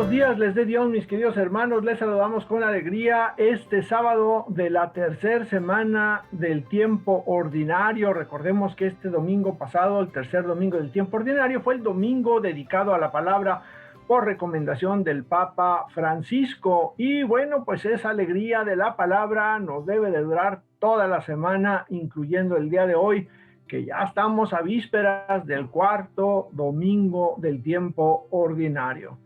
Buenos días, les dé Dios, mis queridos hermanos. Les saludamos con alegría este sábado de la tercera semana del tiempo ordinario. Recordemos que este domingo pasado, el tercer domingo del tiempo ordinario, fue el domingo dedicado a la palabra por recomendación del Papa Francisco. Y bueno, pues esa alegría de la palabra nos debe de durar toda la semana, incluyendo el día de hoy, que ya estamos a vísperas del cuarto domingo del tiempo ordinario.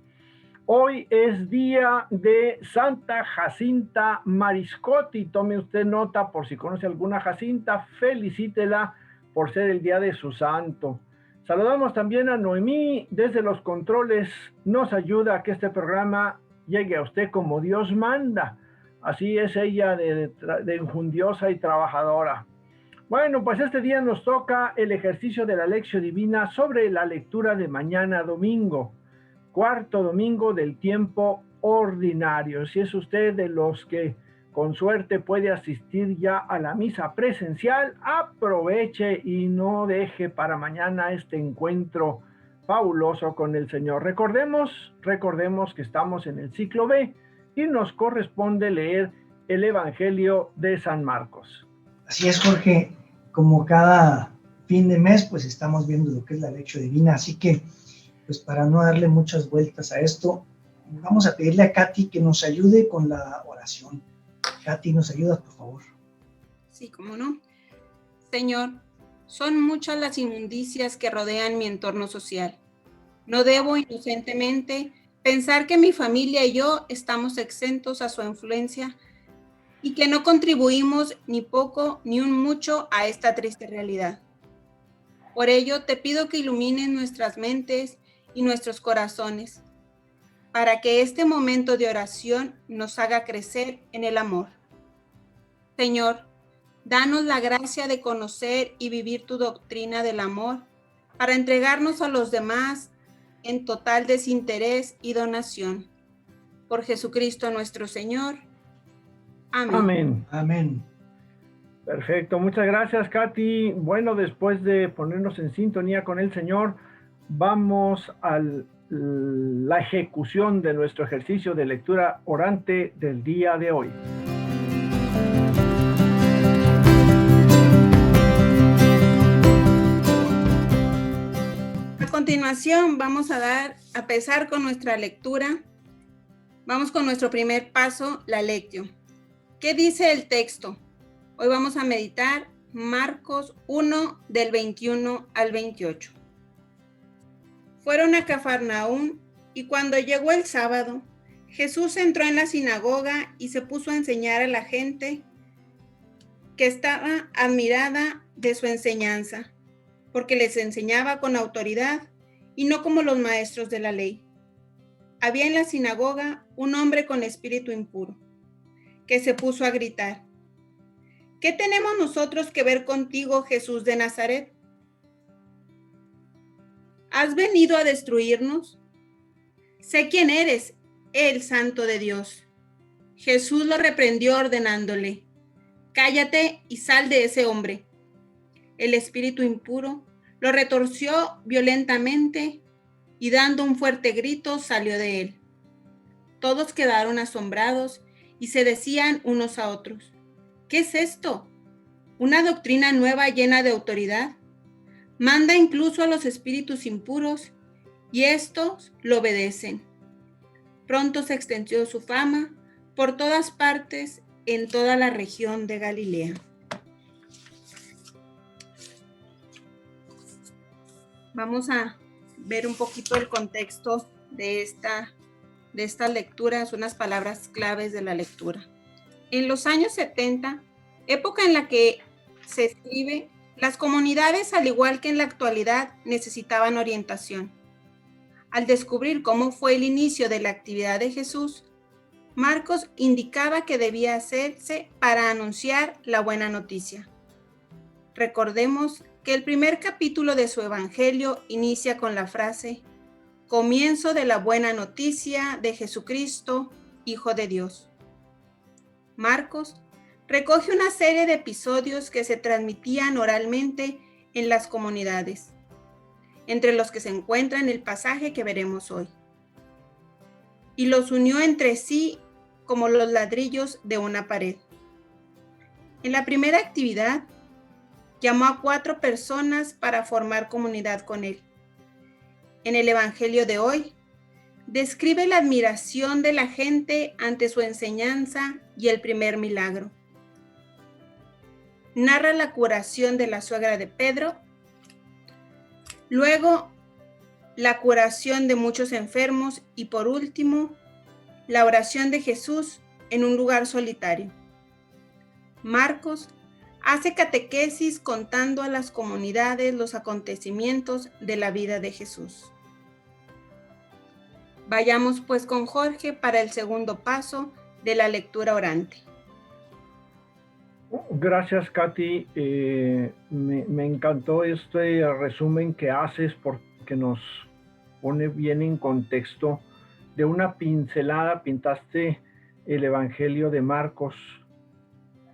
Hoy es día de Santa Jacinta Mariscotti. Tome usted nota por si conoce alguna Jacinta, felicítela por ser el día de su santo. Saludamos también a Noemí desde los controles. Nos ayuda a que este programa llegue a usted como Dios manda. Así es ella de enjundiosa y trabajadora. Bueno, pues este día nos toca el ejercicio de la Lección Divina sobre la lectura de mañana domingo, cuarto domingo del tiempo ordinario. Si es usted de los que con suerte puede asistir ya a la misa presencial, aproveche y no deje para mañana este encuentro fabuloso con el Señor. Recordemos que estamos en el ciclo B y nos corresponde leer el Evangelio de San Marcos. Así es, Jorge, como cada fin de mes, pues estamos viendo lo que es la Lección Divina, así que, pues para no darle muchas vueltas a esto, vamos a pedirle a Katy que nos ayude con la oración. Katy, ¿nos ayudas, por favor? Sí, cómo no. Señor, son muchas las inmundicias que rodean mi entorno social. No debo inocentemente pensar que mi familia y yo estamos exentos a su influencia y que no contribuimos ni poco ni un mucho a esta triste realidad. Por ello, te pido que ilumines nuestras mentes y nuestros corazones, para que este momento de oración nos haga crecer en el amor. Señor, danos la gracia de conocer y vivir tu doctrina del amor, para entregarnos a los demás en total desinterés y donación. Por Jesucristo nuestro Señor. Amén. Amén. Perfecto, muchas gracias, Katy. Bueno, después de ponernos en sintonía con el Señor, vamos a la ejecución de nuestro ejercicio de lectura orante del día de hoy. A continuación, vamos a empezar con nuestra lectura. Vamos con nuestro primer paso, la lectio. ¿Qué dice el texto? Hoy vamos a meditar Marcos 1 del 21 al 28. Fueron a Cafarnaúm y cuando llegó el sábado, Jesús entró en la sinagoga y se puso a enseñar a la gente que estaba admirada de su enseñanza, porque les enseñaba con autoridad y no como los maestros de la ley. Había en la sinagoga un hombre con espíritu impuro, que se puso a gritar: ¿qué tenemos nosotros que ver contigo, Jesús de Nazaret? ¿Has venido a destruirnos? Sé quién eres, el Santo de Dios. Jesús lo reprendió ordenándole: cállate y sal de ese hombre. El espíritu impuro lo retorció violentamente y dando un fuerte grito salió de él. Todos quedaron asombrados y se decían unos a otros: ¿qué es esto? ¿Una doctrina nueva llena de autoridad? Manda incluso a los espíritus impuros y estos lo obedecen. Pronto se extendió su fama por todas partes en toda la región de Galilea. Vamos a ver un poquito el contexto de esta lectura, son unas palabras claves de la lectura. En los años 70, época en la que se escribe, las comunidades, al igual que en la actualidad, necesitaban orientación. Al descubrir cómo fue el inicio de la actividad de Jesús, Marcos indicaba que debía hacerse para anunciar la buena noticia. Recordemos que el primer capítulo de su Evangelio inicia con la frase: comienzo de la buena noticia de Jesucristo, Hijo de Dios. Marcos recoge una serie de episodios que se transmitían oralmente en las comunidades, entre los que se encuentra el pasaje que veremos hoy. y los unió entre sí como los ladrillos de una pared. En la primera actividad, llamó a 4 personas para formar comunidad con él. En el Evangelio de hoy, describe la admiración de la gente ante su enseñanza y el primer milagro. Narra la curación de la suegra de Pedro, luego la curación de muchos enfermos y por último, la oración de Jesús en un lugar solitario. Marcos hace catequesis contando a las comunidades los acontecimientos de la vida de Jesús. Vayamos pues con Jorge para el segundo paso de la lectura orante. Gracias, Katy. Me encantó este resumen que haces porque nos pone bien en contexto. De una pincelada pintaste el Evangelio de Marcos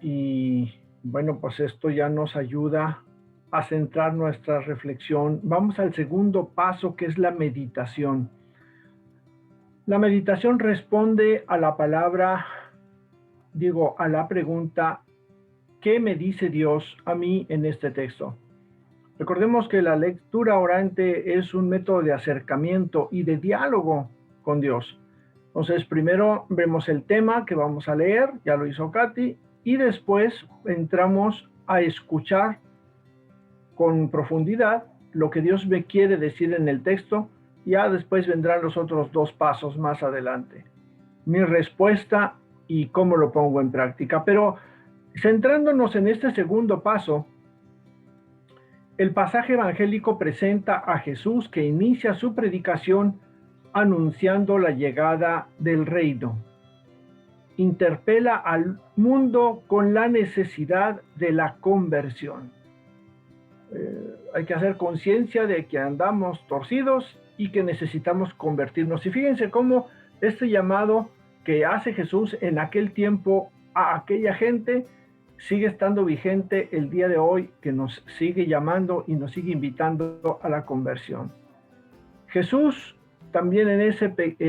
y bueno, pues esto ya nos ayuda a centrar nuestra reflexión. Vamos al segundo paso, que es la meditación. La meditación responde a la palabra, a la pregunta, ¿qué me dice Dios a mí en este texto? Recordemos que la lectura orante es un método de acercamiento y de diálogo con Dios. Entonces, primero vemos el tema que vamos a leer, ya lo hizo Katy, y después entramos a escuchar con profundidad lo que Dios me quiere decir en el texto. Ya después vendrán los otros 2 pasos más adelante. Mi respuesta y cómo lo pongo en práctica. Pero centrándonos en este segundo paso, el pasaje evangélico presenta a Jesús que inicia su predicación anunciando la llegada del reino. Interpela al mundo con la necesidad de la conversión. Hay que hacer conciencia de que andamos torcidos y que necesitamos convertirnos. Y fíjense cómo este llamado que hace Jesús en aquel tiempo a aquella gente sigue estando vigente el día de hoy, que nos sigue llamando y nos sigue invitando a la conversión. Jesús también en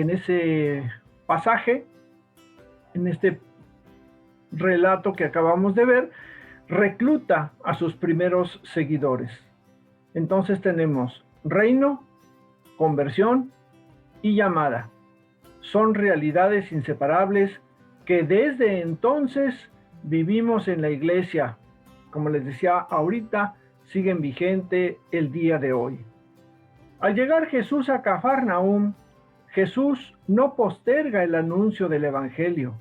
ese pasaje, en este relato que acabamos de ver, recluta a sus primeros seguidores. Entonces tenemos reino, conversión y llamada. Son realidades inseparables que desde entonces vivimos en la iglesia. Como les decía ahorita, siguen vigente el día de hoy. Al llegar Jesús a Cafarnaúm, Jesús no posterga el anuncio del Evangelio.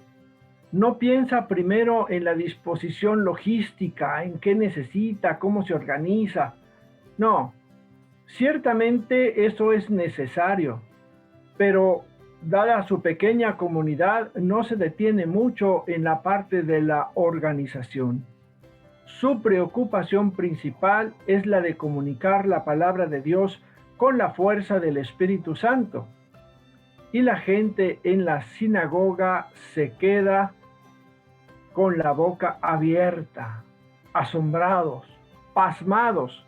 No piensa primero en la disposición logística, en qué necesita, cómo se organiza. No, ciertamente eso es necesario, pero dada su pequeña comunidad, no se detiene mucho en la parte de la organización. Su preocupación principal es la de comunicar la palabra de Dios con la fuerza del Espíritu Santo. Y la gente en la sinagoga se queda con la boca abierta, asombrados, pasmados,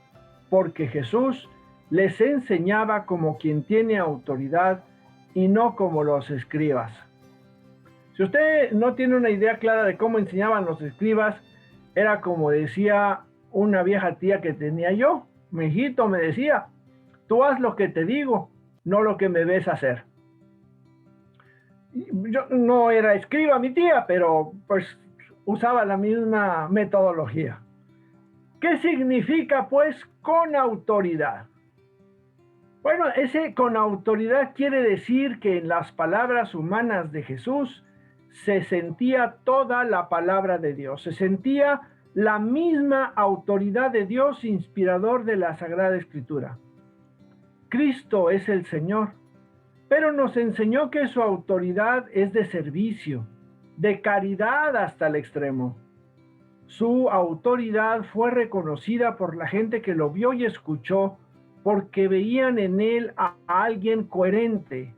porque Jesús les enseñaba como quien tiene autoridad y no como los escribas. Si usted no tiene una idea clara de cómo enseñaban los escribas, era como decía una vieja tía que tenía yo. Mi hijito me decía, tú haz lo que te digo, no lo que me ves hacer. Yo no era escriba mi tía, pero pues usaba la misma metodología. ¿Qué significa pues con autoridad? Bueno, ese con autoridad quiere decir que en las palabras humanas de Jesús se sentía toda la palabra de Dios, se sentía la misma autoridad de Dios inspirador de la Sagrada Escritura. Cristo es el Señor, pero nos enseñó que su autoridad es de servicio, de caridad hasta el extremo. Su autoridad fue reconocida por la gente que lo vio y escuchó, porque veían en él a alguien coherente,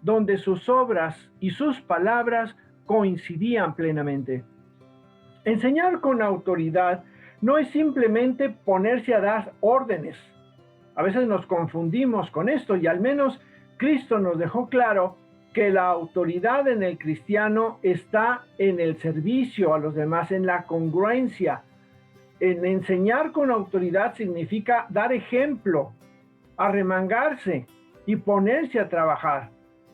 donde sus obras y sus palabras coincidían plenamente. Enseñar con autoridad no es simplemente ponerse a dar órdenes. A veces nos confundimos con esto y al menos Cristo nos dejó claro que la autoridad en el cristiano está en el servicio a los demás, en la congruencia. En enseñar con autoridad significa dar ejemplo, arremangarse y ponerse a trabajar,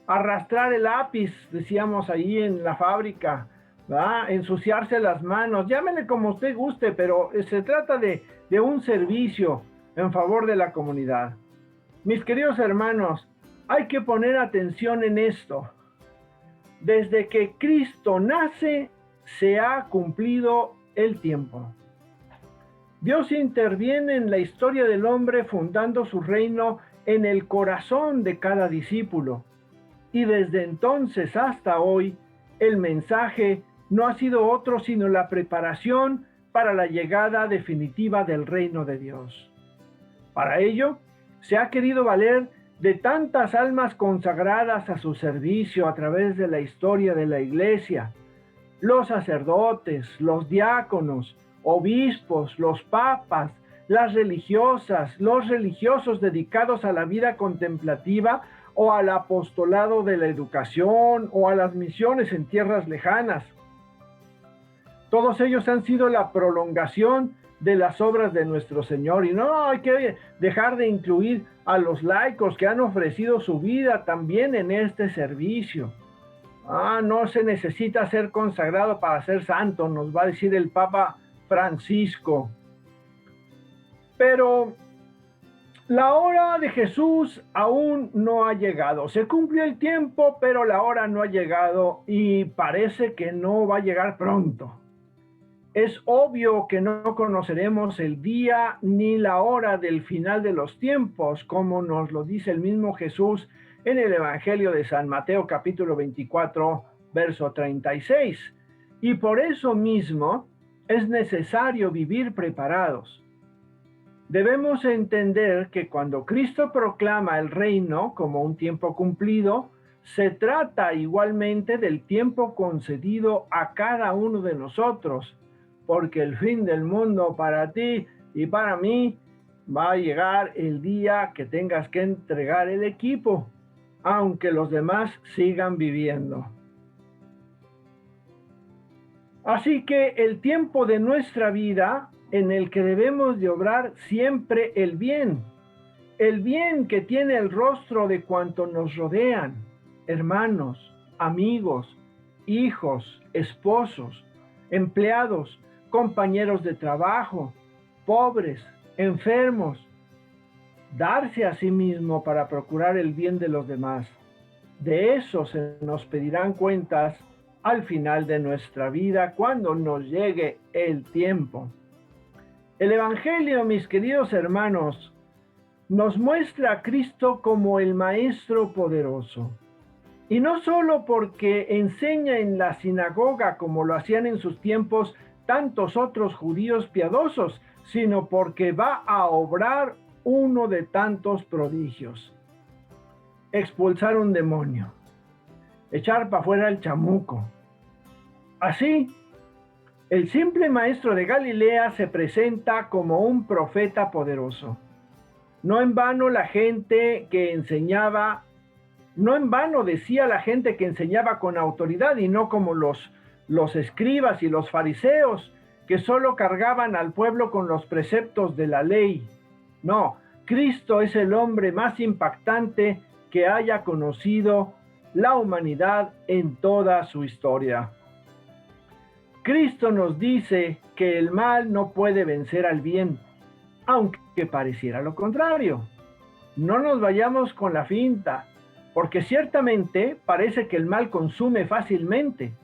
arrastrar el lápiz, decíamos ahí en la fábrica, ¿verdad? Ensuciarse las manos, llámele como usted guste, pero se trata de un servicio en favor de la comunidad. Mis queridos hermanos, hay que poner atención en esto. Desde que Cristo nace, se ha cumplido el tiempo. Dios interviene en la historia del hombre fundando su reino en el corazón de cada discípulo. Y desde entonces hasta hoy, el mensaje no ha sido otro sino la preparación para la llegada definitiva del reino de Dios. Para ello, se ha querido valer de tantas almas consagradas a su servicio a través de la historia de la Iglesia, los sacerdotes, los diáconos, obispos, los papas, las religiosas, los religiosos dedicados a la vida contemplativa o al apostolado de la educación o a las misiones en tierras lejanas. Todos ellos han sido la prolongación de las obras de nuestro Señor. Y no hay que dejar de incluir a los laicos que han ofrecido su vida también en este servicio. No se necesita ser consagrado para ser santo, nos va a decir el Papa Francisco. Pero la hora de Jesús aún no ha llegado. Se cumplió el tiempo, pero la hora no ha llegado y parece que no va a llegar pronto. Es obvio que no conoceremos el día ni la hora del final de los tiempos, como nos lo dice el mismo Jesús en el Evangelio de San Mateo, capítulo 24, verso 36. Y por eso mismo es necesario vivir preparados. Debemos entender que cuando Cristo proclama el reino como un tiempo cumplido, se trata igualmente del tiempo concedido a cada uno de nosotros, porque el fin del mundo para ti y para mí va a llegar el día que tengas que entregar el equipo, aunque los demás sigan viviendo. Así que el tiempo de nuestra vida en el que debemos de obrar siempre el bien que tiene el rostro de cuantos nos rodean, hermanos, amigos, hijos, esposos, empleados, compañeros de trabajo, pobres, enfermos, darse a sí mismo para procurar el bien de los demás. De eso se nos pedirán cuentas al final de nuestra vida cuando nos llegue el tiempo. El Evangelio, mis queridos hermanos, nos muestra a Cristo como el Maestro poderoso. Y no solo porque enseña en la sinagoga como lo hacían en sus tiempos tantos otros judíos piadosos, sino porque va a obrar uno de tantos prodigios. Expulsar un demonio, echar para afuera el chamuco. Así, el simple maestro de Galilea se presenta como un profeta poderoso. No en vano la gente que enseñaba, no en vano decía la gente que enseñaba con autoridad y no como los escribas y los fariseos que solo cargaban al pueblo con los preceptos de la ley. No, Cristo es el hombre más impactante que haya conocido la humanidad en toda su historia. Cristo nos dice que el mal no puede vencer al bien, aunque pareciera lo contrario. No nos vayamos con la finta, porque ciertamente parece que el mal consume fácilmente,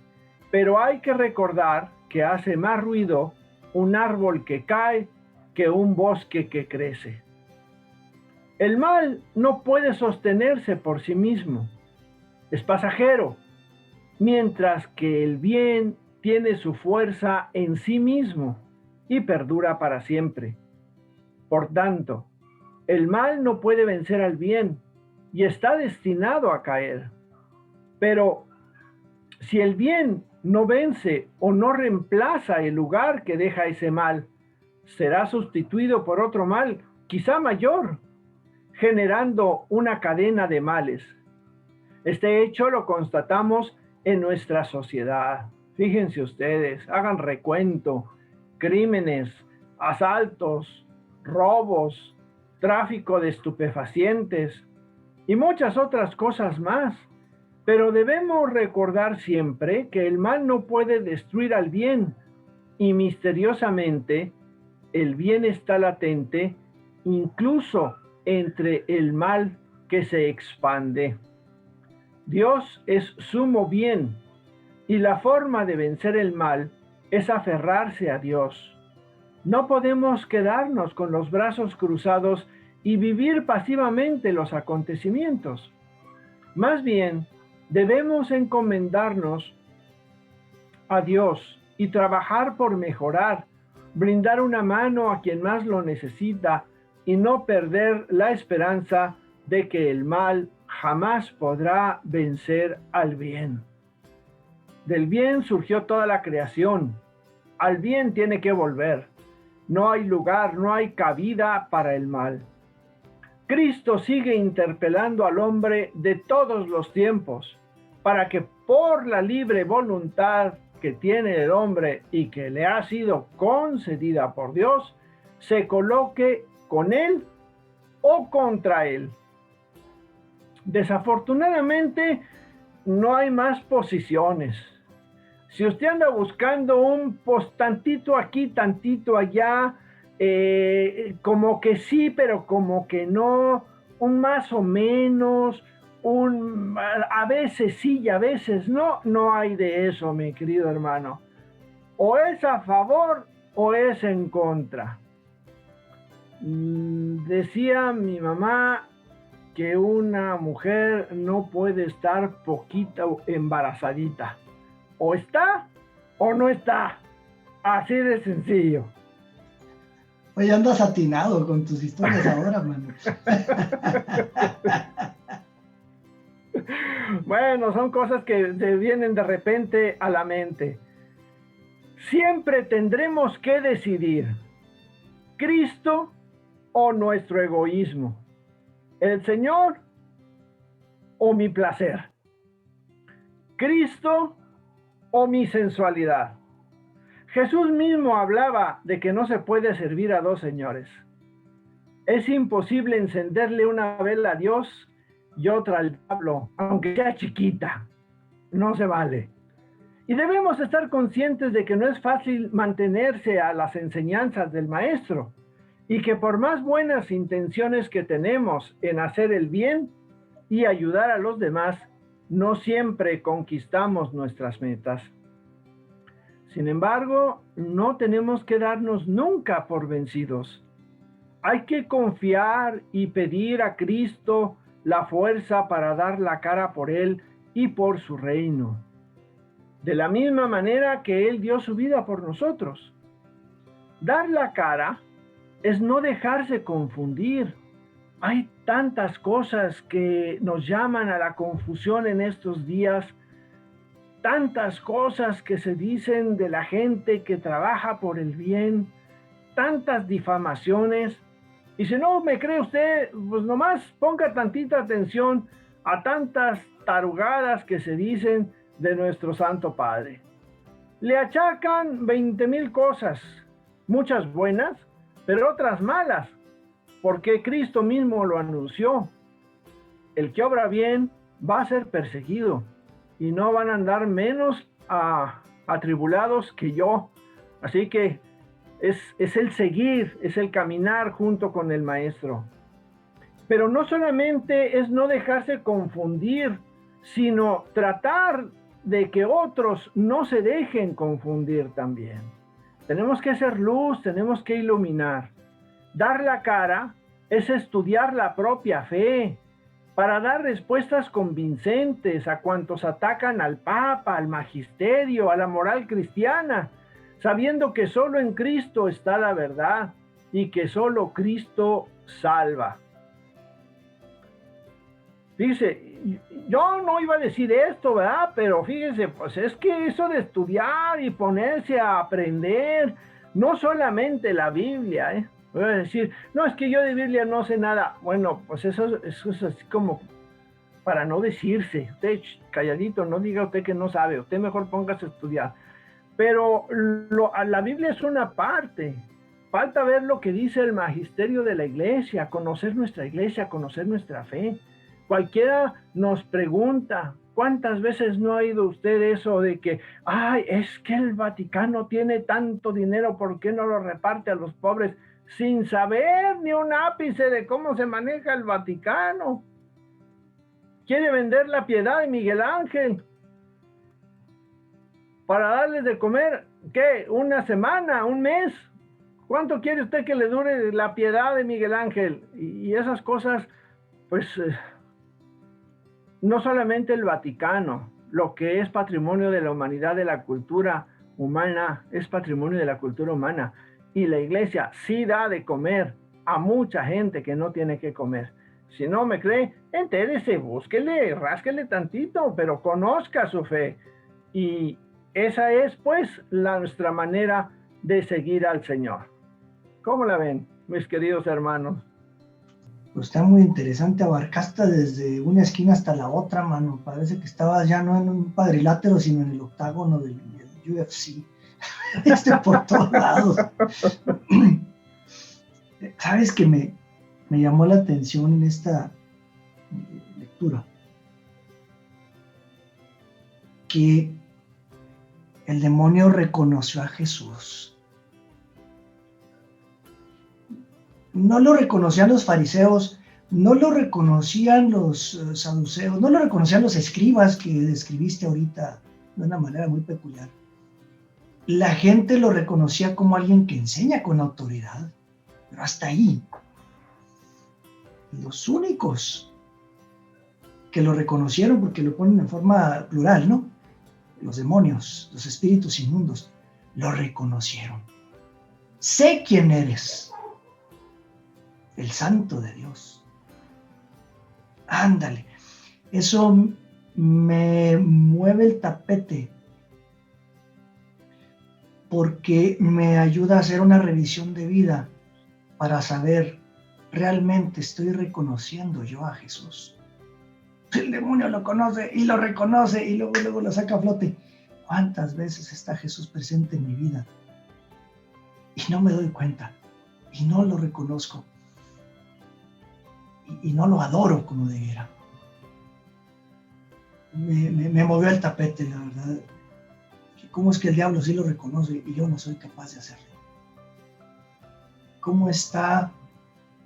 pero hay que recordar que hace más ruido un árbol que cae que un bosque que crece. El mal no puede sostenerse por sí mismo, es pasajero, mientras que el bien tiene su fuerza en sí mismo y perdura para siempre. Por tanto, el mal no puede vencer al bien y está destinado a caer. Pero si el bien no vence o no reemplaza el lugar que deja ese mal, será sustituido por otro mal, quizá mayor, generando una cadena de males. Este hecho lo constatamos en nuestra sociedad. Fíjense ustedes, hagan recuento: crímenes, asaltos, robos, tráfico de estupefacientes y muchas otras cosas más. Pero debemos recordar siempre que el mal no puede destruir al bien, y misteriosamente el bien está latente incluso entre el mal que se expande. Dios es sumo bien, y la forma de vencer el mal es aferrarse a Dios. No podemos quedarnos con los brazos cruzados y vivir pasivamente los acontecimientos. Más bien, debemos encomendarnos a Dios y trabajar por mejorar, brindar una mano a quien más lo necesita y no perder la esperanza de que el mal jamás podrá vencer al bien. Del bien surgió toda la creación. Al bien tiene que volver. No hay lugar, no hay cabida para el mal. Cristo sigue interpelando al hombre de todos los tiempos para que por la libre voluntad que tiene el hombre y que le ha sido concedida por Dios, se coloque con él o contra él. Desafortunadamente, no hay más posiciones. Si usted anda buscando un tantito aquí, tantito allá, como que sí, pero como que no, un más o menos, a veces sí y a veces no, no hay de eso, mi querido hermano. O es a favor o es en contra. Decía mi mamá que una mujer no puede estar poquito embarazadita. O está o no está. Así de sencillo. Oye, andas atinado con tus historias ahora, mano. Bueno, son cosas que te vienen de repente a la mente. Siempre tendremos que decidir: Cristo o nuestro egoísmo, el Señor o mi placer, Cristo o mi sensualidad. Jesús mismo hablaba de que no se puede servir a dos señores. Es imposible encenderle una vela a Dios y otra al diablo, aunque sea chiquita. No se vale. Y debemos estar conscientes de que no es fácil mantenerse a las enseñanzas del Maestro, y que por más buenas intenciones que tenemos en hacer el bien y ayudar a los demás, no siempre conquistamos nuestras metas. Sin embargo, no tenemos que darnos nunca por vencidos. Hay que confiar y pedir a Cristo la fuerza para dar la cara por Él y por su reino, de la misma manera que Él dio su vida por nosotros. Dar la cara es no dejarse confundir. Hay tantas cosas que nos llaman a la confusión en estos días, tantas cosas que se dicen de la gente que trabaja por el bien, tantas difamaciones. Y si no me cree usted, pues nomás ponga tantita atención a tantas tarugadas que se dicen de nuestro Santo Padre. Le achacan 20,000 cosas, muchas buenas, pero otras malas, porque Cristo mismo lo anunció. El que obra bien va a ser perseguido, y no van a andar menos atribulados que yo. Así que es el seguir, es el caminar junto con el Maestro. Pero no solamente es no dejarse confundir, sino tratar de que otros no se dejen confundir también. Tenemos que ser luz, tenemos que iluminar. Dar la cara es estudiar la propia fe, para dar respuestas convincentes a cuantos atacan al Papa, al magisterio, a la moral cristiana, sabiendo que solo en Cristo está la verdad y que solo Cristo salva. Dice, yo no iba a decir esto, ¿verdad? Pero fíjense, pues es que eso de estudiar y ponerse a aprender, no solamente la Biblia, ¿eh? Voy a decir, no, es que yo de Biblia no sé nada. Bueno, pues eso es así como para no decirse. Usted calladito, no diga usted que no sabe, usted mejor póngase a estudiar. Pero la Biblia es una parte. Falta ver lo que dice el magisterio de la iglesia, conocer nuestra iglesia, conocer nuestra fe. Cualquiera nos pregunta, ¿cuántas veces no ha oído usted eso de que, ay, es que el Vaticano tiene tanto dinero, ¿por qué no lo reparte a los pobres? Sin saber ni un ápice de cómo se maneja el Vaticano. Quiere vender la piedad de Miguel Ángel para darles de comer, ¿qué? ¿Una semana? ¿Un mes? ¿Cuánto quiere usted que le dure la piedad de Miguel Ángel? Y esas cosas, pues, no solamente el Vaticano, lo que es patrimonio de la humanidad, de la cultura humana, es patrimonio de la cultura humana. Y la iglesia sí da de comer a mucha gente que no tiene que comer. Si no me cree, entérese, búsquele, rásquele tantito, pero conozca su fe. Y esa es, pues, nuestra manera de seguir al Señor. ¿Cómo la ven, mis queridos hermanos? Pues está muy interesante, abarcaste desde una esquina hasta la otra, mano. Parece que estabas ya no en un cuadrilátero, sino en el octágono del UFC. Por todos lados. ¿Sabes que me llamó la atención en esta lectura? Que el demonio reconoció a Jesús. No lo reconocían los fariseos, no lo reconocían los saduceos, no lo reconocían los escribas que describiste ahorita de una manera muy peculiar. La gente lo reconocía como alguien que enseña con autoridad, pero hasta ahí. Los únicos que lo reconocieron, porque lo ponen en forma plural, ¿no? Los demonios, los espíritus inmundos, lo reconocieron. Sé quién eres. El Santo de Dios. Ándale, eso me mueve el tapete porque me ayuda a hacer una revisión de vida para saber, ¿realmente estoy reconociendo yo a Jesús? El demonio lo conoce y lo reconoce y luego lo saca a flote. ¿Cuántas veces está Jesús presente en mi vida? Y no me doy cuenta y no lo reconozco. Y no lo adoro como debiera. Me movió el tapete, la verdad. ¿Cómo es que el diablo sí lo reconoce y yo no soy capaz de hacerlo? ¿Cómo está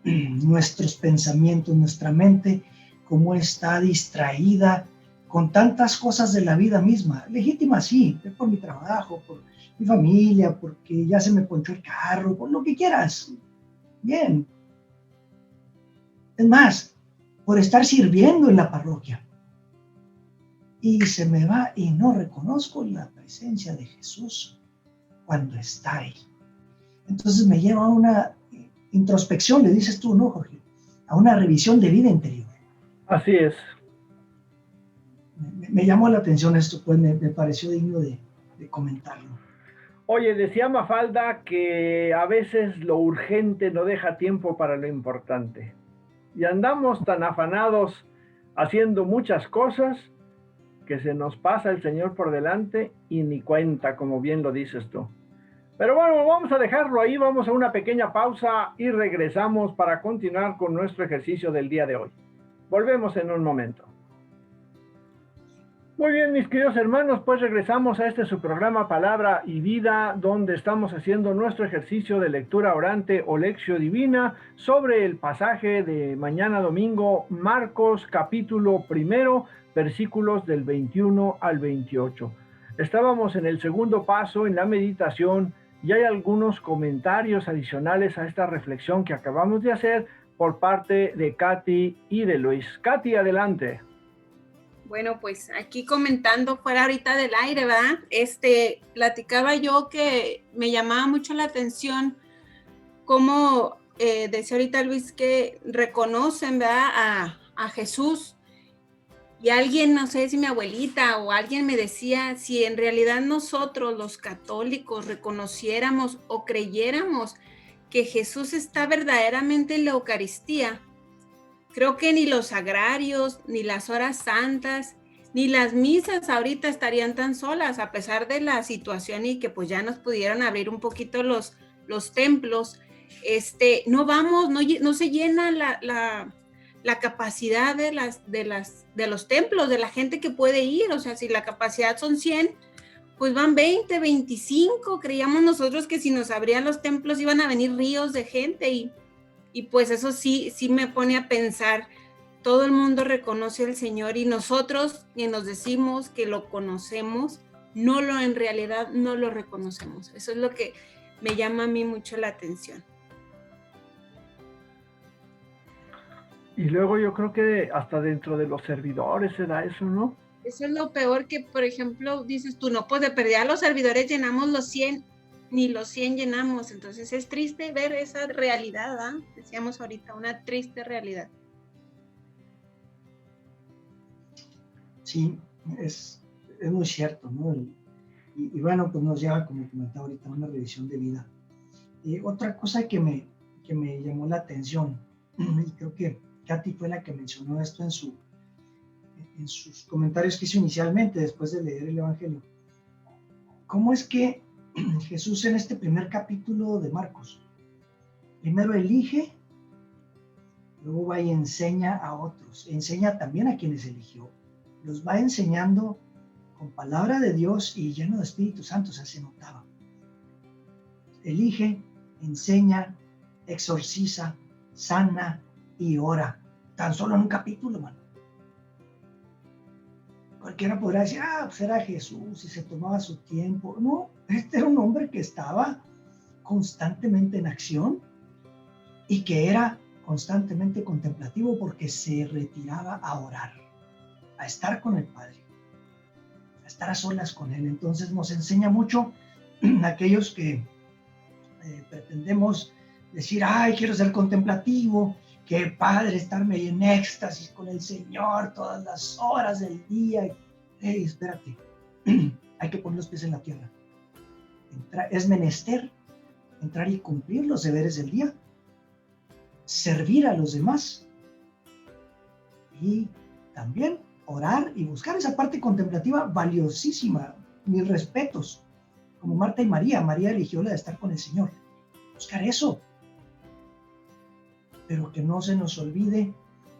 nuestros pensamientos, nuestra mente? ¿Cómo está distraída con tantas cosas de la vida misma? Legítima, sí, por mi trabajo, por mi familia, porque ya se me ponchó el carro, por lo que quieras. Bien. Es más, por estar sirviendo en la parroquia. Y se me va y no reconozco la presencia de Jesús cuando está ahí. Entonces me lleva a una introspección, le dices tú, ¿no, Jorge? A una revisión de vida interior. Así es. Me llamó la atención esto, pues me pareció digno de comentarlo. Oye, decía Mafalda que a veces lo urgente no deja tiempo para lo importante. Y andamos tan afanados haciendo muchas cosas que se nos pasa el Señor por delante y ni cuenta, como bien lo dices tú. Pero bueno, vamos a dejarlo ahí, vamos a una pequeña pausa y regresamos para continuar con nuestro ejercicio del día de hoy. Volvemos en un momento. Muy bien, mis queridos hermanos, pues regresamos a su programa Palabra y Vida, donde estamos haciendo nuestro ejercicio de lectura orante o lectio divina sobre el pasaje de mañana domingo, Marcos capítulo 1, versículos del 21 al 28. Estábamos en el segundo paso, en la meditación, y hay algunos comentarios adicionales a esta reflexión que acabamos de hacer por parte de Katy y de Luis. Katy, adelante. Bueno, pues aquí comentando fuera ahorita del aire, ¿verdad? Platicaba yo que me llamaba mucho la atención cómo decía ahorita Luis que reconocen, ¿verdad? A Jesús. Y alguien, no sé si mi abuelita o alguien me decía, si en realidad nosotros los católicos reconociéramos o creyéramos que Jesús está verdaderamente en la Eucaristía, Creo que ni los sagrarios, ni las horas santas, ni las misas ahorita estarían tan solas, a pesar de la situación y que pues ya nos pudieran abrir un poquito los templos. No vamos, no se llena la capacidad de los templos, de la gente que puede ir. O sea, si la capacidad son 100, pues van 20, 25. Creíamos nosotros que si nos abrían los templos iban a venir ríos de gente y pues eso sí me pone a pensar. Todo el mundo reconoce al Señor y nosotros que nos decimos que lo conocemos, en realidad no lo reconocemos. Eso es lo que me llama a mí mucho la atención. Y luego yo creo que hasta dentro de los servidores se da eso, ¿no? Eso es lo peor, que por ejemplo dices tú, no, pues de perder a los servidores llenamos los 100, ni los 100 llenamos. Entonces es triste ver esa realidad, ¿eh? Decíamos ahorita, una triste realidad. Sí, es muy cierto, ¿no? Y bueno, pues nos lleva, como comentaba ahorita, a una revisión de vida. Otra cosa que me llamó la atención, y creo que Katy fue la que mencionó esto en sus comentarios que hizo inicialmente, después de leer el Evangelio. ¿Cómo es que Jesús en este primer capítulo de Marcos, primero elige, luego va y enseña a otros, enseña también a quienes eligió, los va enseñando con palabra de Dios y lleno de Espíritu Santo? O sea, se notaba. Elige, enseña, exorciza, sana y ora. Tan solo en un capítulo, mano. Cualquiera podrá decir, pues era Jesús y se tomaba su tiempo. No, este era un hombre que estaba constantemente en acción y que era constantemente contemplativo porque se retiraba a orar, a estar con el Padre, a estar a solas con Él. Entonces nos enseña mucho a aquellos que pretendemos decir, quiero ser contemplativo, qué padre estarme ahí en éxtasis con el Señor todas las horas del día. Espérate, hay que poner los pies en la tierra. Es menester entrar y cumplir los deberes del día, servir a los demás y también orar y buscar esa parte contemplativa valiosísima. Mis respetos, como Marta y María. María eligió la de estar con el Señor. Buscar eso. Pero que no se nos olvide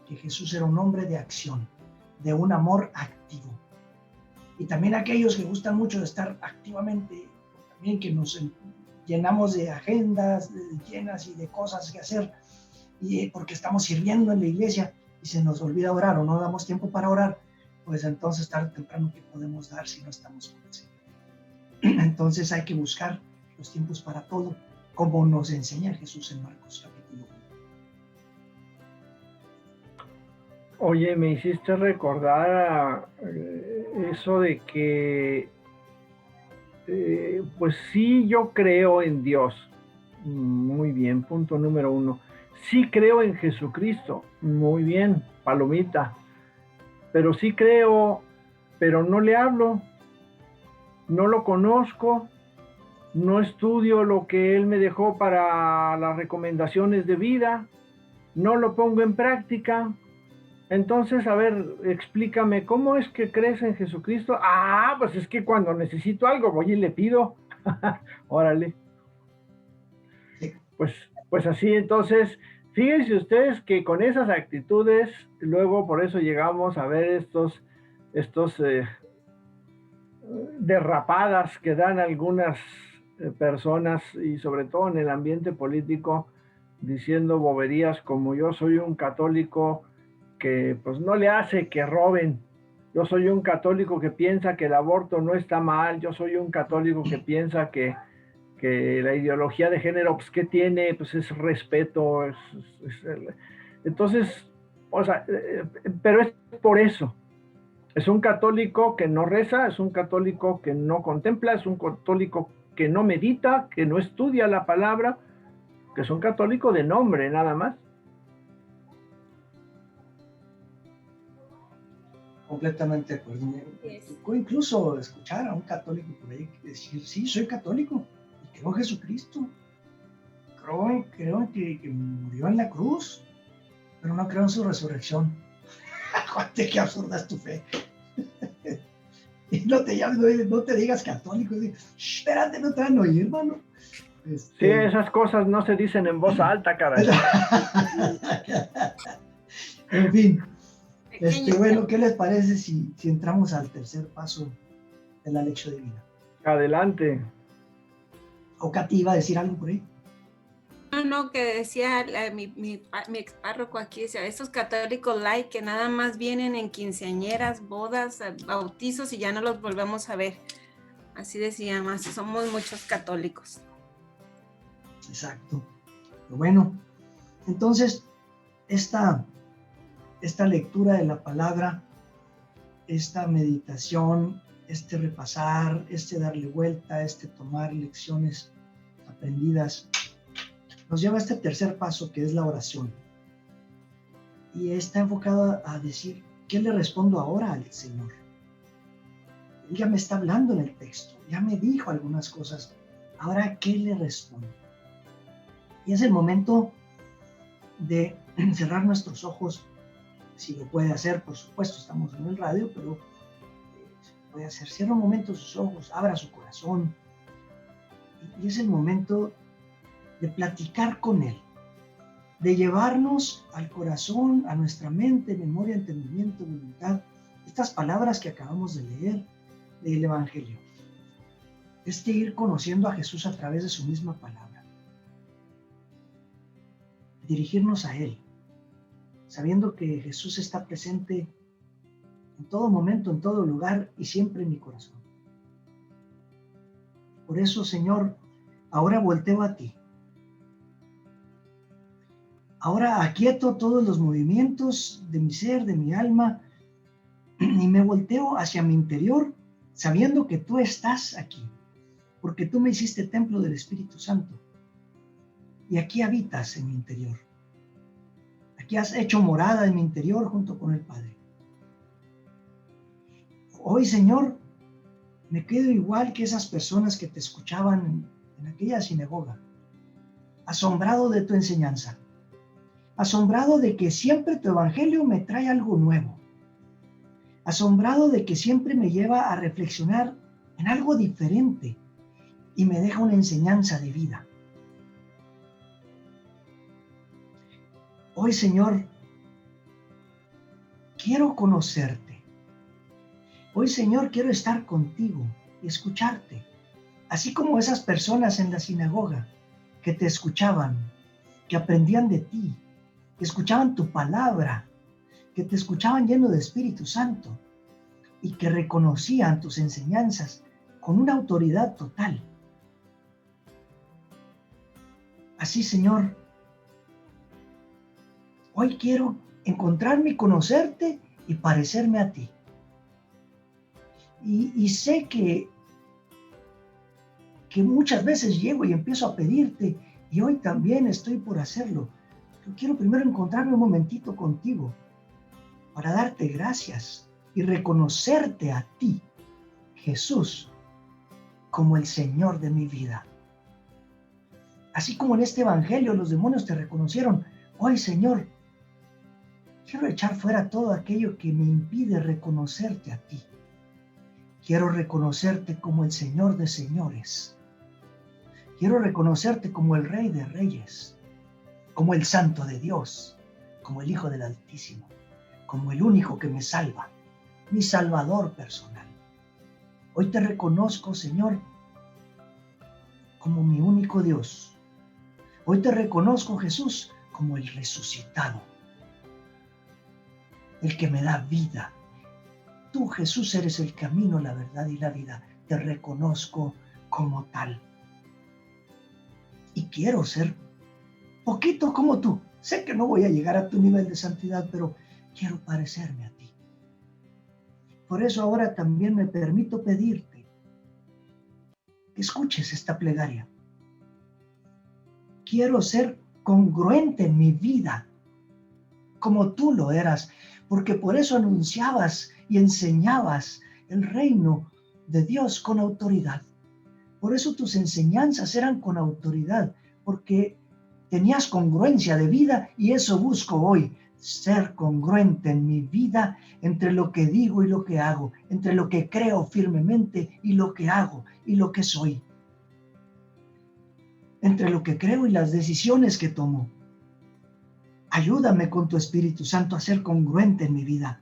que Jesús era un hombre de acción, de un amor activo. Y también aquellos que gustan mucho de estar activamente, también que nos llenamos de agendas llenas y de cosas que hacer, y porque estamos sirviendo en la iglesia y se nos olvida orar o no damos tiempo para orar, pues entonces tarde o temprano, ¿qué podemos dar si no estamos con el Señor? Entonces hay que buscar los tiempos para todo, como nos enseña Jesús en Marcos capítulo 1. Oye, me hiciste recordar eso de que, pues sí, yo creo en Dios. Muy bien, punto número 1. Sí creo en Jesucristo. Muy bien, palomita. Pero sí creo, pero no le hablo, no lo conozco, no estudio lo que Él me dejó para las recomendaciones de vida, no lo pongo en práctica. Entonces, a ver, explícame, ¿cómo es que crees en Jesucristo? Pues es que cuando necesito algo voy y le pido. Órale. Pues así, entonces, fíjense ustedes que con esas actitudes, luego por eso llegamos a ver estos derrapadas que dan algunas personas, y sobre todo en el ambiente político, diciendo boberías como: yo soy un católico que pues no le hace que roben, yo soy un católico que piensa que el aborto no está mal, yo soy un católico que piensa que la ideología de género, pues ¿qué tiene? Pues es respeto, entonces, o sea, pero es por eso. Es un católico que no reza, es un católico que no contempla, es un católico que no medita, que no estudia la palabra, que es un católico de nombre nada más. Completamente de acuerdo. Me tocó incluso escuchar a un católico por ahí decir: sí, soy católico y creo en Jesucristo, creo que murió en la cruz, pero no creo en su resurrección. Joder, qué absurda es tu fe. Y no te llames, no te digas católico. Espérate, no te van a oír, hermano. Sí, esas cosas no se dicen en voz alta, caray. En fin, bueno, ¿qué les parece si entramos al tercer paso de la lección divina? Adelante. ¿O Katy iba a decir algo por ahí? No, que decía mi ex párroco aquí, decía, estos católicos light que nada más vienen en quinceañeras, bodas, bautizos y ya no los volvemos a ver. Así decía, más somos muchos católicos. Exacto. Pero bueno, entonces, esta lectura de la palabra, esta meditación, este repasar, darle vuelta, tomar lecciones aprendidas, nos lleva a este tercer paso que es la oración. Y está enfocado a decir, ¿qué le respondo ahora al Señor? Él ya me está hablando en el texto, ya me dijo algunas cosas, ahora ¿qué le respondo? Y es el momento de cerrar nuestros ojos, si lo puede hacer, por supuesto, estamos en el radio, pero puede hacer, cierra un momento sus ojos, abra su corazón, y es el momento de platicar con Él, de llevarnos al corazón, a nuestra mente, memoria, entendimiento, voluntad, estas palabras que acabamos de leer del Evangelio. Ir conociendo a Jesús a través de su misma palabra. Dirigirnos a Él, sabiendo que Jesús está presente en todo momento, en todo lugar y siempre en mi corazón. Por eso, Señor, ahora volteo a ti. Ahora aquieto todos los movimientos de mi ser, de mi alma, y me volteo hacia mi interior, sabiendo que tú estás aquí, porque tú me hiciste templo del Espíritu Santo, y aquí habitas en mi interior. Aquí has hecho morada en mi interior junto con el Padre. Hoy, Señor, me quedo igual que esas personas que te escuchaban en aquella sinagoga, asombrado de tu enseñanza, asombrado de que siempre tu evangelio me trae algo nuevo, asombrado de que siempre me lleva a reflexionar en algo diferente y me deja una enseñanza de vida. Hoy, Señor, quiero conocerte. Hoy, Señor, quiero estar contigo y escucharte, así como esas personas en la sinagoga que te escuchaban, que aprendían de ti, que escuchaban tu palabra, que te escuchaban lleno de Espíritu Santo y que reconocían tus enseñanzas con una autoridad total. Así, Señor, hoy quiero encontrarme y conocerte y parecerme a ti. Y sé que muchas veces llego y empiezo a pedirte, y hoy también estoy por hacerlo. Pero quiero primero encontrarme un momentito contigo para darte gracias y reconocerte a ti, Jesús, como el Señor de mi vida. Así como en este evangelio los demonios te reconocieron, hoy, Señor, quiero echar fuera todo aquello que me impide reconocerte a ti. Quiero reconocerte como el Señor de señores. Quiero reconocerte como el Rey de reyes, como el Santo de Dios, como el Hijo del Altísimo, como el único que me salva, mi Salvador personal. Hoy te reconozco, Señor, como mi único Dios. Hoy te reconozco, Jesús, como el resucitado, el que me da vida. Tú, Jesús, eres el camino, la verdad y la vida. Te reconozco como tal. Y quiero ser poquito como tú. Sé que no voy a llegar a tu nivel de santidad, pero quiero parecerme a ti. Por eso ahora también me permito pedirte que escuches esta plegaria. Quiero ser congruente en mi vida, como tú lo eras, porque por eso anunciabas y enseñabas el reino de Dios con autoridad. Por eso tus enseñanzas eran con autoridad, porque tenías congruencia de vida y eso busco hoy, ser congruente en mi vida entre lo que digo y lo que hago, entre lo que creo firmemente y lo que hago y lo que soy, entre lo que creo y las decisiones que tomo. Ayúdame con tu Espíritu Santo a ser congruente en mi vida.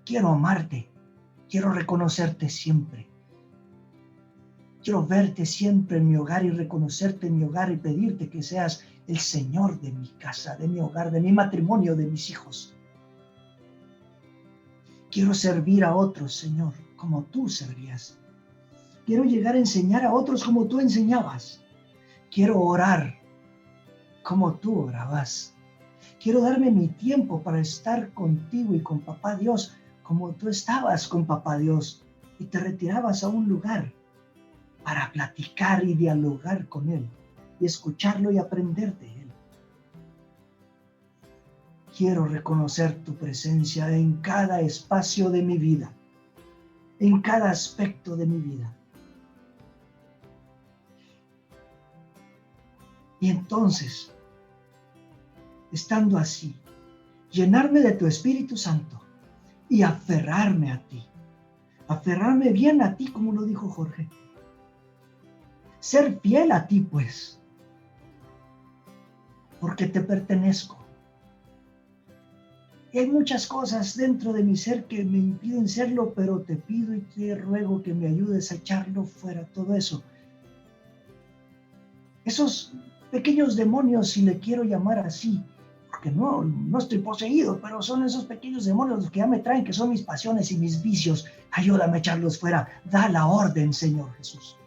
Quiero amarte, quiero reconocerte siempre. Quiero verte siempre en mi hogar y reconocerte en mi hogar y pedirte que seas el Señor de mi casa, de mi hogar, de mi matrimonio, de mis hijos. Quiero servir a otros, Señor, como tú servías. Quiero llegar a enseñar a otros como tú enseñabas. Quiero orar como tú orabas. Quiero darme mi tiempo para estar contigo y con Papá Dios como tú estabas con Papá Dios y te retirabas a un lugar para platicar y dialogar con Él y escucharlo y aprender de Él. Quiero reconocer tu presencia en cada espacio de mi vida, en cada aspecto de mi vida. Y entonces, estando así, llenarme de tu Espíritu Santo y aferrarme a ti. Aferrarme bien a ti, como lo dijo Jorge. Ser fiel a ti, pues, porque te pertenezco. Y hay muchas cosas dentro de mi ser que me impiden serlo, pero te pido y te ruego que me ayudes a echarlo fuera, todo eso. Esos pequeños demonios, si le quiero llamar así, porque no estoy poseído, pero son esos pequeños demonios los que ya me traen, que son mis pasiones y mis vicios. Ayúdame a echarlos fuera. Da la orden, Señor Jesús.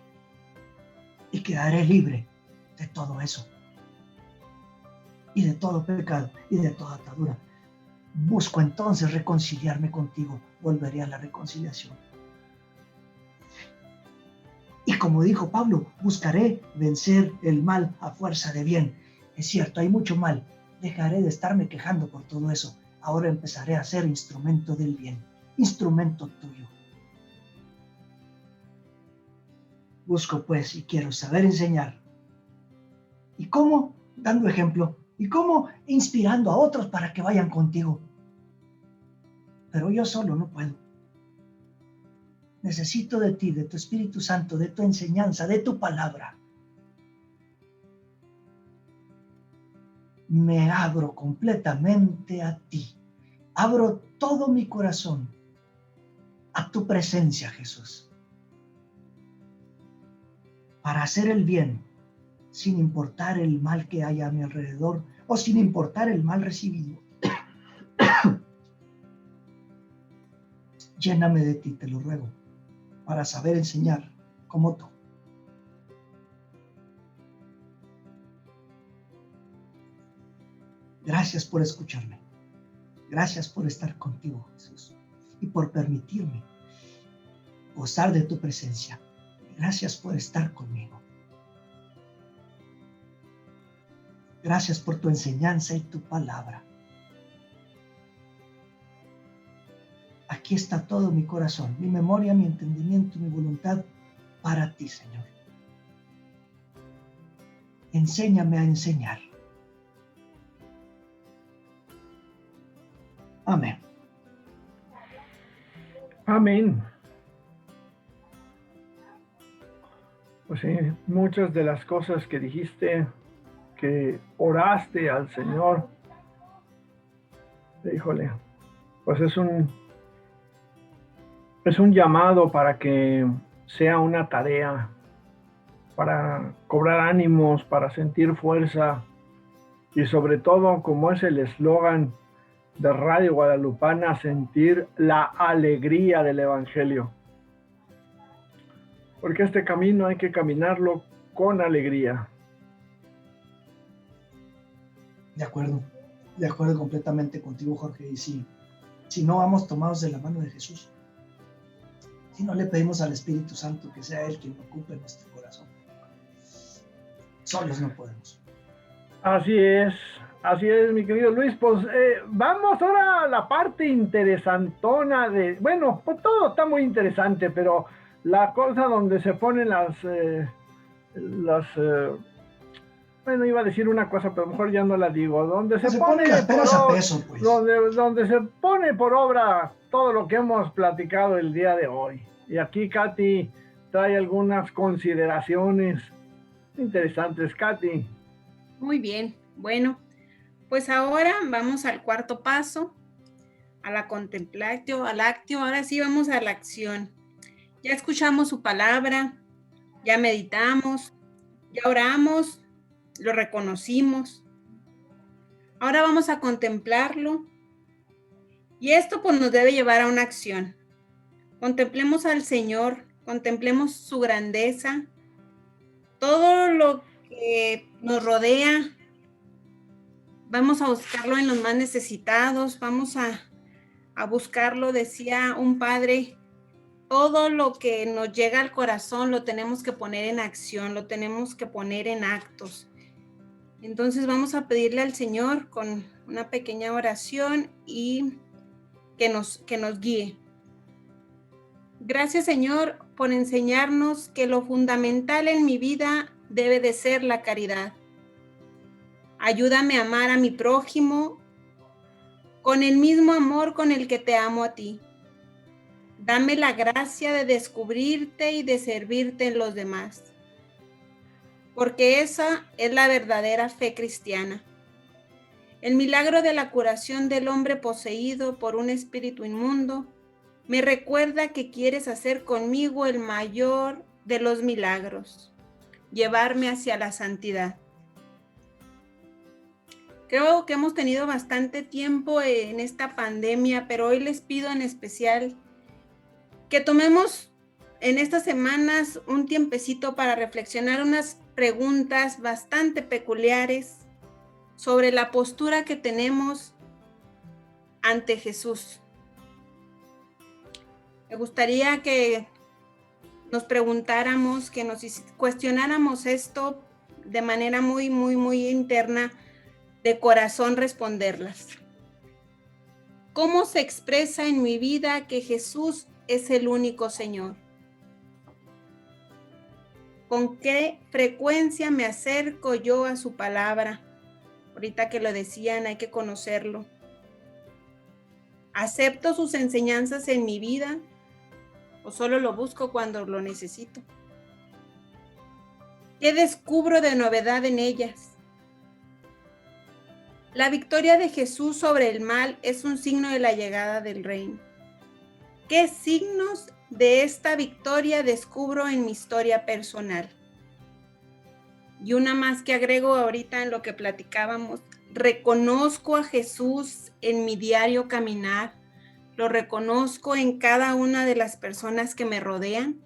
Y quedaré libre de todo eso. Y de todo pecado y de toda atadura. Busco entonces reconciliarme contigo. Volveré a la reconciliación. Y como dijo Pablo, buscaré vencer el mal a fuerza de bien. Es cierto, hay mucho mal. Dejaré de estarme quejando por todo eso. Ahora empezaré a ser instrumento del bien. Instrumento tuyo. Busco pues y quiero saber enseñar. ¿Y cómo? Dando ejemplo. ¿Y cómo? Inspirando a otros para que vayan contigo. Pero yo solo no puedo. Necesito de ti, de tu Espíritu Santo, de tu enseñanza, de tu palabra. Me abro completamente a ti. Abro todo mi corazón a tu presencia, Jesús. Para hacer el bien, sin importar el mal que haya a mi alrededor o sin importar el mal recibido. Lléname de ti, te lo ruego, para saber enseñar como tú. Gracias por escucharme. Gracias por estar contigo, Jesús, y por permitirme gozar de tu presencia. Gracias por estar conmigo. Gracias por tu enseñanza y tu palabra. Aquí está todo mi corazón, mi memoria, mi entendimiento, mi voluntad para ti, Señor. Enséñame a enseñar. Amén. Amén. Pues sí, muchas de las cosas que dijiste, que oraste al Señor, híjole, pues es un llamado para que sea una tarea, para cobrar ánimos, para sentir fuerza y sobre todo, como es el eslogan de Radio Guadalupana, sentir la alegría del Evangelio. Porque este camino hay que caminarlo con alegría. De acuerdo completamente contigo, Jorge. Y si no vamos tomados de la mano de Jesús, si no le pedimos al Espíritu Santo que sea Él quien ocupe nuestro corazón, solos no podemos. Así es, mi querido Luis. Pues vamos ahora a la parte interesantona de... Bueno, pues todo está muy interesante, pero bueno, iba a decir una cosa, pero mejor ya no la digo, donde se pone las peras a peso, pues. Donde se pone por obra todo lo que hemos platicado el día de hoy. Y aquí Katy trae algunas consideraciones interesantes. Katy. Muy bien, bueno, pues ahora vamos al cuarto paso, a la contemplatio, al actio. Ahora sí vamos a la acción. Ya escuchamos su palabra, ya meditamos, ya oramos, lo reconocimos. Ahora vamos a contemplarlo y esto pues nos debe llevar a una acción. Contemplemos al Señor, contemplemos su grandeza, todo lo que nos rodea. Vamos a buscarlo en los más necesitados, vamos a buscarlo, decía un padre, todo lo que nos llega al corazón lo tenemos que poner en acción, lo tenemos que poner en actos. Entonces vamos a pedirle al Señor con una pequeña oración y que nos guíe. Gracias, Señor, por enseñarnos que lo fundamental en mi vida debe de ser la caridad. Ayúdame a amar a mi prójimo con el mismo amor con el que te amo a ti. Dame la gracia de descubrirte y de servirte en los demás, porque esa es la verdadera fe cristiana. El milagro de la curación del hombre poseído por un espíritu inmundo me recuerda que quieres hacer conmigo el mayor de los milagros, llevarme hacia la santidad. Creo que hemos tenido bastante tiempo en esta pandemia, pero hoy les pido en especial que tomemos en estas semanas un tiempecito para reflexionar unas preguntas bastante peculiares sobre la postura que tenemos ante Jesús. Me gustaría que nos preguntáramos, que nos cuestionáramos esto de manera muy, muy, muy interna, de corazón responderlas. ¿Cómo se expresa en mi vida que Jesús es el único Señor? ¿Con qué frecuencia me acerco yo a su palabra? Ahorita que lo decían, hay que conocerlo. ¿Acepto sus enseñanzas en mi vida o solo lo busco cuando lo necesito? ¿Qué descubro de novedad en ellas? La victoria de Jesús sobre el mal es un signo de la llegada del reino. ¿Qué signos de esta victoria descubro en mi historia personal? Y una más que agrego ahorita en lo que platicábamos, reconozco a Jesús en mi diario caminar, lo reconozco en cada una de las personas que me rodean.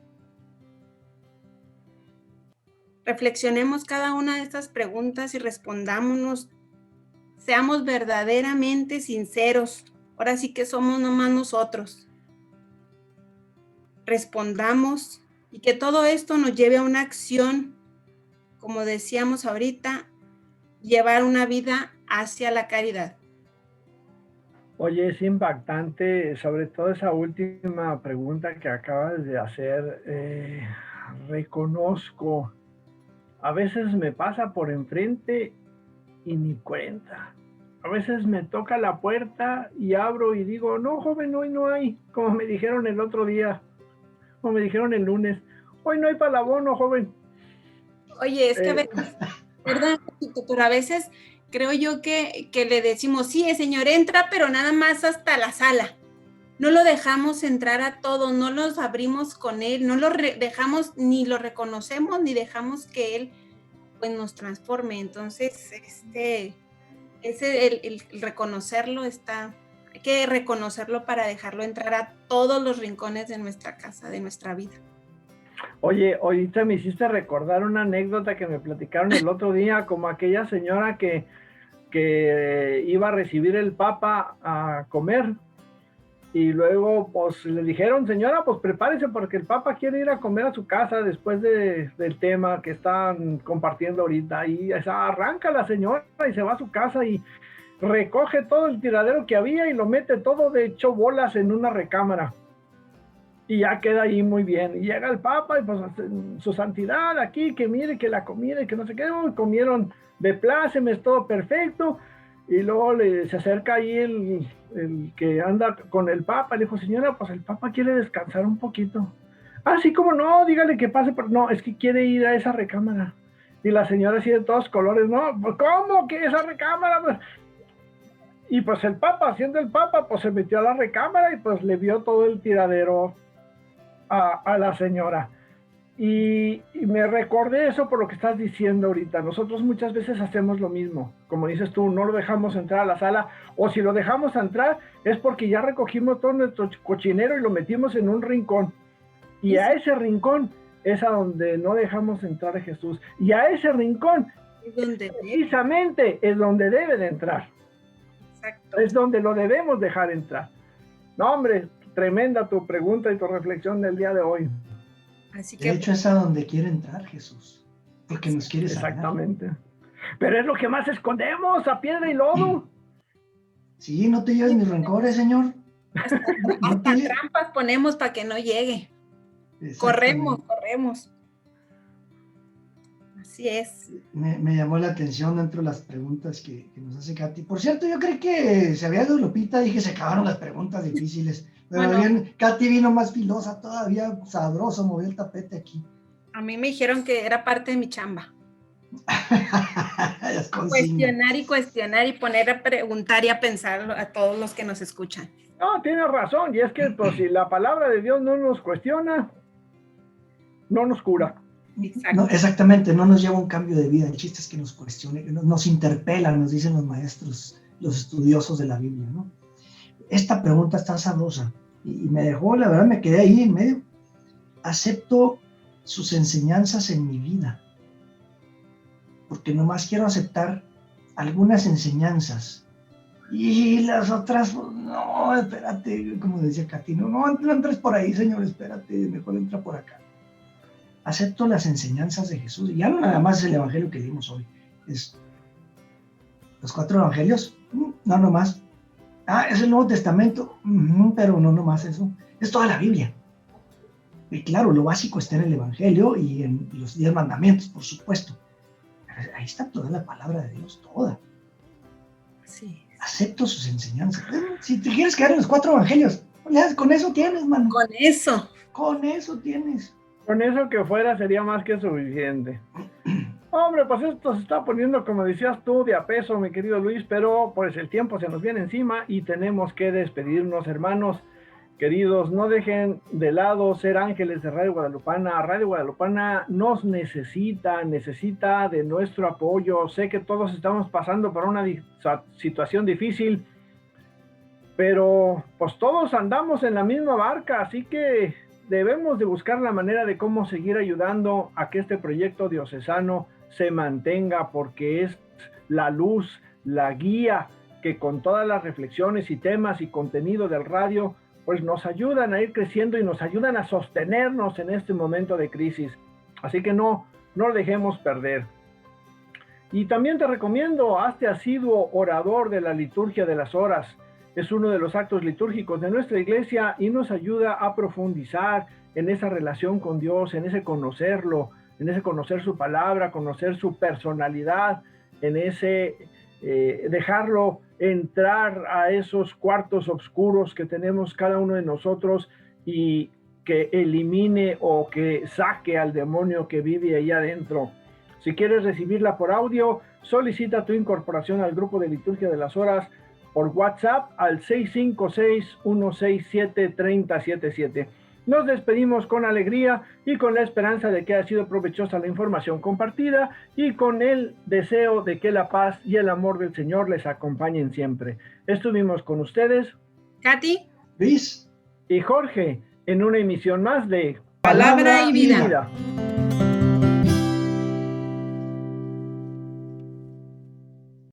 Reflexionemos cada una de estas preguntas y respondámonos, seamos verdaderamente sinceros, ahora sí que somos nomás nosotros. Respondamos y que todo esto nos lleve a una acción, como decíamos ahorita, llevar una vida hacia la caridad. Oye, es impactante, sobre todo esa última pregunta que acabas de hacer. Reconozco, a veces me pasa por enfrente y ni cuenta. A veces me toca la puerta y abro y digo, no, joven, hoy no hay, como me dijeron el otro día, como me dijeron el lunes, hoy no hay para el abono, joven. Oye, es que a veces, ¿verdad? Pero a veces creo yo que le decimos, sí, señor, entra, pero nada más hasta la sala. No lo dejamos entrar a todo, no los abrimos con él, no lo dejamos, ni lo reconocemos, ni dejamos que él pues nos transforme. Entonces, el reconocerlo hay que reconocerlo para dejarlo entrar a todos los rincones de nuestra casa, de nuestra vida. Oye, ahorita me hiciste recordar una anécdota que me platicaron el otro día, como aquella señora que iba a recibir el Papa a comer y luego pues le dijeron, señora, pues prepárese porque el Papa quiere ir a comer a su casa después del tema que están compartiendo ahorita, y arranca la señora y se va a su casa y recoge todo el tiradero que había y lo mete todo de hecho bolas en una recámara. Y ya queda ahí muy bien. Y llega el Papa y pues su santidad aquí, que mire que la comida y que no sé qué, comieron de plácemes, todo perfecto. Y luego se acerca ahí el que anda con el Papa, le dijo, señora, pues el Papa quiere descansar un poquito. Ah, sí, como no, dígale que pase, pero no, es que quiere ir a esa recámara. Y la señora así de todos colores, no, pues ¿cómo que esa recámara? Pues, y pues el Papa, siendo el Papa, pues se metió a la recámara y pues le vio todo el tiradero a la señora. Y me recordé eso por lo que estás diciendo ahorita. Nosotros muchas veces hacemos lo mismo. Como dices tú, no lo dejamos entrar a la sala, o si lo dejamos entrar es porque ya recogimos todo nuestro cochinero y lo metimos en un rincón. Y a ese rincón es a donde no dejamos entrar a Jesús. Y a ese rincón precisamente es donde debe de entrar. Exacto. Es donde lo debemos dejar entrar. No, hombre, tremenda tu pregunta y tu reflexión del día de hoy. Así que, de hecho, es a donde quiere entrar Jesús, porque nos quiere sanar. Exactamente. Pero es lo que más escondemos, a piedra y lodo. Sí, no te lleves mis rencores, Señor. Hasta trampas ponemos para que no llegue. Corremos. Así es. Me llamó la atención dentro de las preguntas que nos hace Katy. Por cierto, yo creí que se había ido Lupita, dije se acabaron las preguntas difíciles. Pero bueno, bien, Katy vino más filosa todavía, sabroso, movió el tapete aquí. A mí me dijeron que era parte de mi chamba. Cuestionar y poner a preguntar y a pensar a todos los que nos escuchan. No, tienes razón, y es que pues, si la palabra de Dios no nos cuestiona, no nos cura. No, exactamente, no nos lleva a un cambio de vida. El chiste es que nos cuestione, nos interpelan, nos dicen los maestros, los estudiosos de la Biblia, ¿no? Esta pregunta está sabrosa y me dejó, la verdad, me quedé ahí en medio. Acepto sus enseñanzas en mi vida, porque nomás quiero aceptar algunas enseñanzas y las otras, no, espérate, como decía Katy, no entres por ahí, Señor, espérate, mejor entra por acá. Acepto las enseñanzas de Jesús, y ya no nada más es el evangelio que dimos hoy, es los 4 evangelios, no nomás. Es el Nuevo Testamento, pero no nomás eso, es toda la Biblia. Y claro, lo básico está en el evangelio y en los 10 mandamientos, por supuesto. Pero ahí está toda la palabra de Dios, toda. Sí. Acepto sus enseñanzas. Si te quieres quedar en los 4 evangelios, con eso tienes, mano. Con eso tienes. Con eso que fuera sería más que suficiente. Hombre, pues esto se está poniendo, como decías tú, de a peso, mi querido Luis, pero pues el tiempo se nos viene encima y tenemos que despedirnos, hermanos queridos. No dejen de lado ser ángeles de Radio Guadalupana. Radio Guadalupana nos necesita de nuestro apoyo. Sé que todos estamos pasando por una situación difícil, pero pues todos andamos en la misma barca, así que debemos de buscar la manera de cómo seguir ayudando a que este proyecto diocesano se mantenga, porque es la luz, la guía que con todas las reflexiones y temas y contenido del radio, pues nos ayudan a ir creciendo y nos ayudan a sostenernos en este momento de crisis. Así que no lo dejemos perder. Y también te recomiendo, hazte asiduo orador de la liturgia de las horas. Es uno de los actos litúrgicos de nuestra iglesia y nos ayuda a profundizar en esa relación con Dios, en ese conocerlo, en ese conocer su palabra, conocer su personalidad, en ese dejarlo entrar a esos cuartos oscuros que tenemos cada uno de nosotros y que elimine o que saque al demonio que vive ahí adentro. Si quieres recibirla por audio, solicita tu incorporación al grupo de liturgia de las horas por WhatsApp al 656-167-3077. Nos despedimos con alegría y con la esperanza de que haya sido provechosa la información compartida y con el deseo de que la paz y el amor del Señor les acompañen siempre. Estuvimos con ustedes, Katy, Luis y Jorge, en una emisión más de Palabra y Vida.